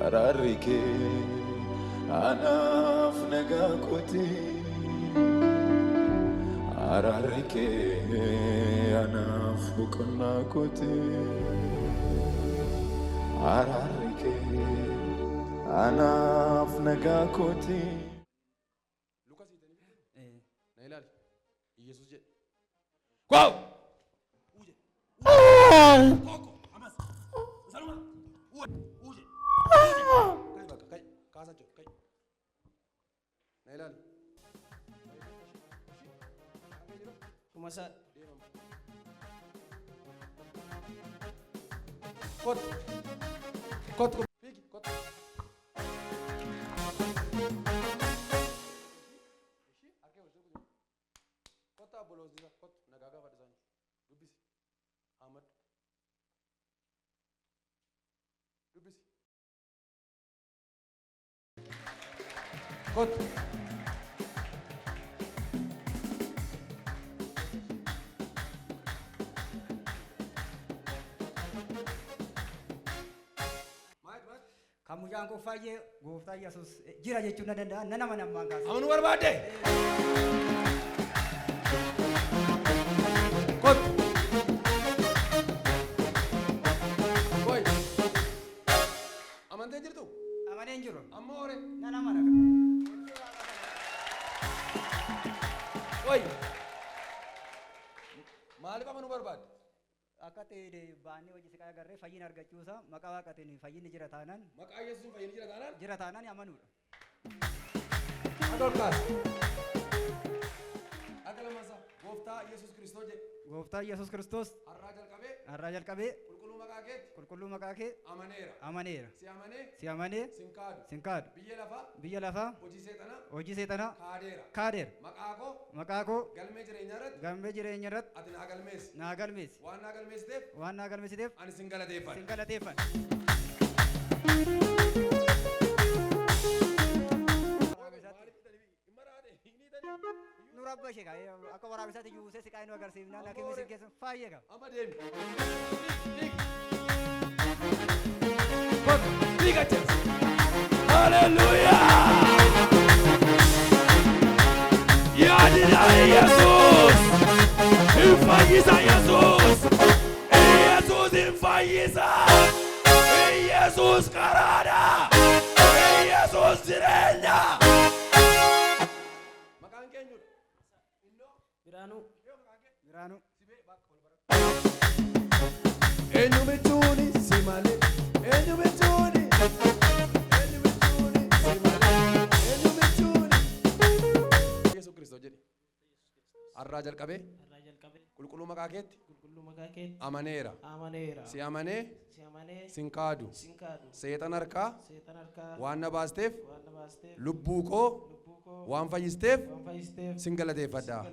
ararike anaf nagakoti ararike anaf bukonakoti ararike anaf nagakoti Lucas itani nailal Jesus je Wow uje koko amas saluma uje kai baka kai kasa jo kai nailal kumasa kot pigi kot kota bolos disa kot nagaga vadisan dubisi Ahmad dubisi kot kamu jangan kau faye, kau faye Yesus. Jira je cuna denda, nana mana mangkas. amanu barbade kot boy amante jirtu Aman enjuro. amore Nana mana? boy maalif amanu barbade Akate de bani wajib sekaya garre fayin harga cusa, maka akate ni fayin jira tanan. maka yesus fayin jira tanan Jira tanan ya amanu. adolkas akala masa gofta yesus kristo je Gofta Yesus Kristus. arrajal kabe Arrajal kabe, kulkulu makaket kulkulu makake, amanera amanera. siamane Siamane, sinkadu singkad. biyya lafa Biya lafa, hojii seexana oji setana, kaadeera kader. maqaako Makako, galmee jireenyaa irratti gambe jire nyarat, ati naa galmeessi nagal mes. waan naa galmeessiteef Wan nagal mesidef, ani sin galateeffadha singkala tefan. Nurabba sheka, akka warabisati juuse sikai nu agarsiifna, lakin misin keessa faayye qaba. amma deemi dhiiga jees Hallelujah Yadina Jesus Infayiza Jesus Jesus infayiza Jesus karada Jesus direnya maqaan keenyudha innoo Biranu, biranu. sibee bakka wal bara eenyumichuuni si malee eenyumichuuni si malee eenyumichuuni yesus kristo jedhi arraa jalqabee qulqulluu maqaa keetti amaneera si amanee sin kaadu seexan harkaa waan na baasteef lubbuu koo waan fayyisteef sin galateeffadhaa